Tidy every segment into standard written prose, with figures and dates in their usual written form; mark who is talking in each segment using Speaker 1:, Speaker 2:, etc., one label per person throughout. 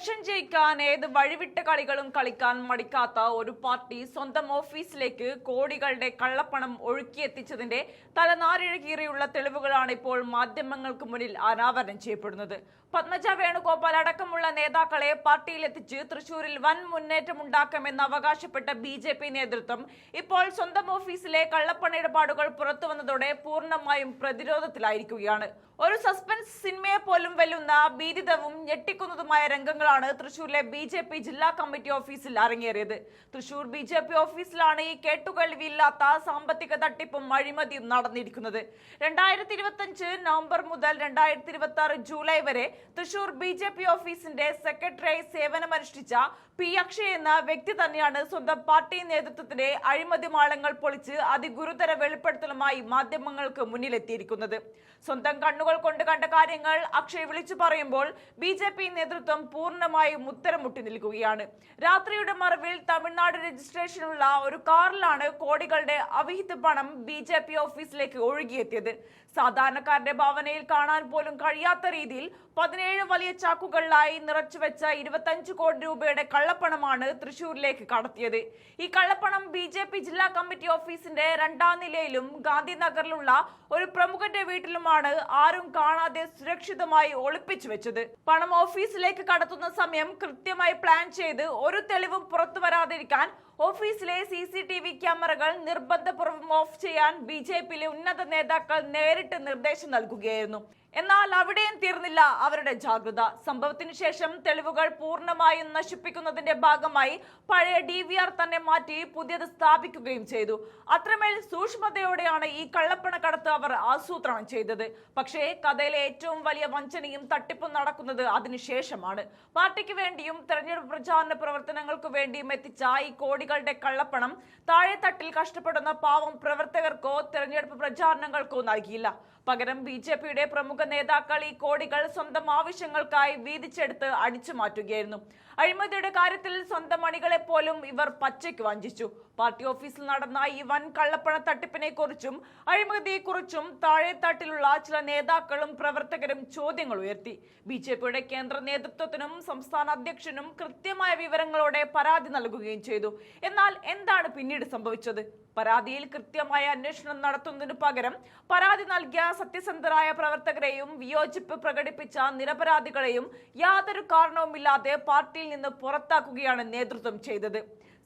Speaker 1: Election ജയിക്കാൻ ഏത് വഴിവിട്ട കളികളും കളിക്കാൻ മടിക്കാത്ത ഒരു പാർട്ടി സ്വന്തം ഓഫീസിലേക്ക് കോടികളുടെ കള്ളപ്പണം ഒഴുക്കിയെത്തിച്ചതിന്റെ തലനാരിഴകീറിയുള്ള തെളിവുകളാണ് ഇപ്പോൾ മാധ്യമങ്ങൾക്ക് മുന്നിൽ അനാവരണം ചെയ്യപ്പെടുന്നത്. പത്മജ വേണുഗോപാൽ അടക്കമുള്ള നേതാക്കളെ പാർട്ടിയിലെത്തിച്ച് തൃശൂരിൽ വൻ മുന്നേറ്റമുണ്ടാക്കാമെന്ന് അവകാശപ്പെട്ട BJP നേതൃത്വം ഇപ്പോൾ സ്വന്തം ഓഫീസിലെ കള്ളപ്പണ ഇടപാടുകൾ പുറത്തുവന്നതോടെ പൂർണ്ണമായും പ്രതിരോധത്തിലായിരിക്കുകയാണ്. ഒരു സസ്പെൻസ് സിനിമയെ പോലും വെല്ലുന്ന ഭീതിതവും ഞെട്ടിക്കുന്നതുമായ രംഗങ്ങളാണ് തൃശൂരിലെ BJP ജില്ലാ കമ്മിറ്റി ഓഫീസിൽ അരങ്ങേറിയത്. തൃശൂർ BJP ഓഫീസിലാണ് ഈ കേട്ടുകേൾവിയില്ലാത്ത സാമ്പത്തിക തട്ടിപ്പും അഴിമതിയും നടന്നിരിക്കുന്നത്. 2025 നവംബർ മുതൽ 2026 ജൂലൈ വരെ തൃശൂർ BJP ഓഫീസിന്റെ സെക്രട്ടറിയായി സേവനമനുഷ്ഠിച്ച P. അക്ഷയ് എന്ന വ്യക്തി തന്നെയാണ് സ്വന്തം പാർട്ടി നേതൃത്വത്തിന്റെ അഴിമതി മാളങ്ങൾ പൊളിച്ച് അതിഗുരുതര വെളിപ്പെടുത്തലുമായി മാധ്യമങ്ങൾക്ക് മുന്നിലെത്തിയിരിക്കുന്നത്. സ്വന്തം കണ്ണുകൾ കൊണ്ട് കണ്ട കാര്യങ്ങൾ അക്ഷയ് വിളിച്ചു പറയുമ്പോൾ BJP നേതൃത്വം പൂർണ്ണമായും ഉത്തരമുട്ടി നിൽക്കുകയാണ്. രാത്രിയുടെ മറവിൽ തമിഴ്നാട് രജിസ്ട്രേഷനുള്ള ഒരു കാറിലാണ് കോടികളുടെ അവിഹിത പണം BJP ഓഫീസിലേക്ക് ഒഴുകിയെത്തിയത്. സാധാരണക്കാരുടെ ഭാവനയിൽ കാണാൻ പോലും കഴിയാത്ത രീതിയിൽ 17 വലിയ ചാക്കുകളിലായി നിറച്ചുവെച്ച 25 കോടി രൂപയുടെ കള്ളപ്പണമാണ് തൃശൂരിലേക്ക് കടത്തിയത്. ഈ കള്ളപ്പണം BJP ജില്ലാ കമ്മിറ്റി ഓഫീസിന്റെ 2ാം നിലയിലും ഗാന്ധിനഗറിലുള്ള ഒരു പ്രമുഖന്റെ വീട്ടിലുമാണ് ആരും കാണാതെ സുരക്ഷിതമായി ഒളിപ്പിച്ചു വെച്ചത്. പണം ഓഫീസിലേക്ക് കടത്തുന്ന സമയം കൃത്യമായി പ്ലാൻ ചെയ്ത് ഒരു തെളിവും പുറത്തു വരാതിരിക്കാൻ ഓഫീസിലെ CCTV ക്യാമറകൾ നിർബന്ധപൂർവ്വം ഓഫ് ചെയ്യാൻ BJPയിലെ ഉന്നത നേതാക്കൾ നേരിട്ട് നിർദ്ദേശം നൽകുകയായിരുന്നു. എന്നാൽ അവിടെയും തീർന്നില്ല അവരുടെ ജാഗ്രത. സംഭവത്തിന് ശേഷം തെളിവുകൾ പൂർണ്ണമായും നശിപ്പിക്കുന്നതിന്റെ ഭാഗമായി പഴയ DVR തന്നെ മാറ്റി പുതിയത് സ്ഥാപിക്കുകയും ചെയ്തു. അത്രമേൽ സൂക്ഷ്മതയോടെയാണ് ഈ കള്ളപ്പണ കടത്ത് അവർ ആസൂത്രണം ചെയ്തത്. പക്ഷേ കഥയിലെ ഏറ്റവും വലിയ വഞ്ചനയും തട്ടിപ്പും നടക്കുന്നത് അതിനുശേഷമാണ്. പാർട്ടിക്ക് വേണ്ടിയും തെരഞ്ഞെടുപ്പ് പ്രചാരണ പ്രവർത്തനങ്ങൾക്ക് വേണ്ടിയും എത്തിച്ച ഈ കോടികളുടെ കള്ളപ്പണം താഴെത്തട്ടിൽ കഷ്ടപ്പെടുന്ന പാവം പ്രവർത്തകർക്കോ തെരഞ്ഞെടുപ്പ് പ്രചാരണങ്ങൾക്കോ നൽകിയില്ല. പകരം BJPയുടെ പ്രമുഖ നേതാക്കൾ ഈ കോടികൾ സ്വന്തം ആവശ്യങ്ങൾക്കായി വീതിച്ചെടുത്ത് അടിച്ചു മാറ്റുകയായിരുന്നു. അഴിമതിയുടെ കാര്യത്തിൽ സ്വന്തം അണികളെ പോലും ഇവർ പച്ചയ്ക്ക് വഞ്ചിച്ചു. പാർട്ടി ഓഫീസിൽ നടന്ന ഈ വൻ കള്ളപ്പണ തട്ടിപ്പിനെ കുറിച്ചും അഴിമതിയെക്കുറിച്ചും താഴെത്തട്ടിലുള്ള ചില നേതാക്കളും പ്രവർത്തകരും ചോദ്യങ്ങൾ ഉയർത്തി. BJPയുടെ കേന്ദ്ര നേതൃത്വത്തിനും സംസ്ഥാന അധ്യക്ഷനും കൃത്യമായ വിവരങ്ങളോടെ പരാതി നൽകുകയും ചെയ്തു. എന്നാൽ എന്താണ് പിന്നീട് സംഭവിച്ചത്? പരാതിയിൽ കൃത്യമായ അന്വേഷണം നടത്തുന്നതിനു പകരം പരാതി നൽകിയ സത്യസന്ധരായ പ്രവർത്തകരെയും വിയോജിപ്പ് പ്രകടിപ്പിച്ച നിരപരാധികളെയും യാതൊരു കാരണവുമില്ലാതെ പാർട്ടിയിൽ നിന്ന് പുറത്താക്കുകയാണ് നേതൃത്വം ചെയ്തത്.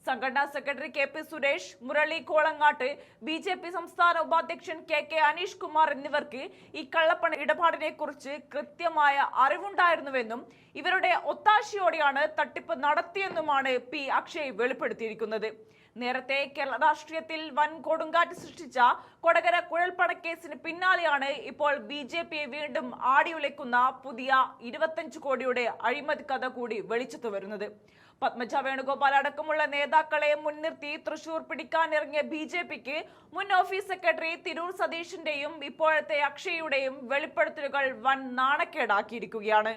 Speaker 1: സംഘടനാ secretary KP Suresh, Murali Kolangat, BJP സംസ്ഥാന ഉപാധ്യക്ഷൻ KK അനീഷ് കുമാർ എന്നിവർക്ക് ഈ കള്ളപ്പണ ഇടപാടിനെ കുറിച്ച് കൃത്യമായ അറിവുണ്ടായിരുന്നുവെന്നും ഇവരുടെ ഒത്താശയോടെയാണ് തട്ടിപ്പ് നടത്തിയെന്നുമാണ് P. അക്ഷയ് വെളിപ്പെടുത്തിയിരിക്കുന്നത്. നേരത്തെ കേരള രാഷ്ട്രീയത്തിൽ വൻ കൊടുങ്കാറ്റ് സൃഷ്ടിച്ച കൊടകര കുഴൽപ്പണക്കേസിന് പിന്നാലെയാണ് ഇപ്പോൾ BJPയെ വീണ്ടും ആടിയുലയ്ക്കുന്ന പുതിയ 25 കോടിയുടെ അഴിമതി കഥ കൂടി വെളിച്ചത്ത് വരുന്നത്. പത്മജ വേണുഗോപാൽ അടക്കമുള്ള നേതാക്കളെ മുൻനിർത്തി തൃശൂർ പിടിക്കാനിറങ്ങിയ BJPക്ക് മുൻ ഓഫീസ് സെക്രട്ടറി തിരൂർ സതീഷിന്റെയും ഇപ്പോഴത്തെ അക്ഷയുടെയും വെളിപ്പെടുത്തലുകൾ വൻ നാണക്കേടാക്കിയിരിക്കുകയാണ്.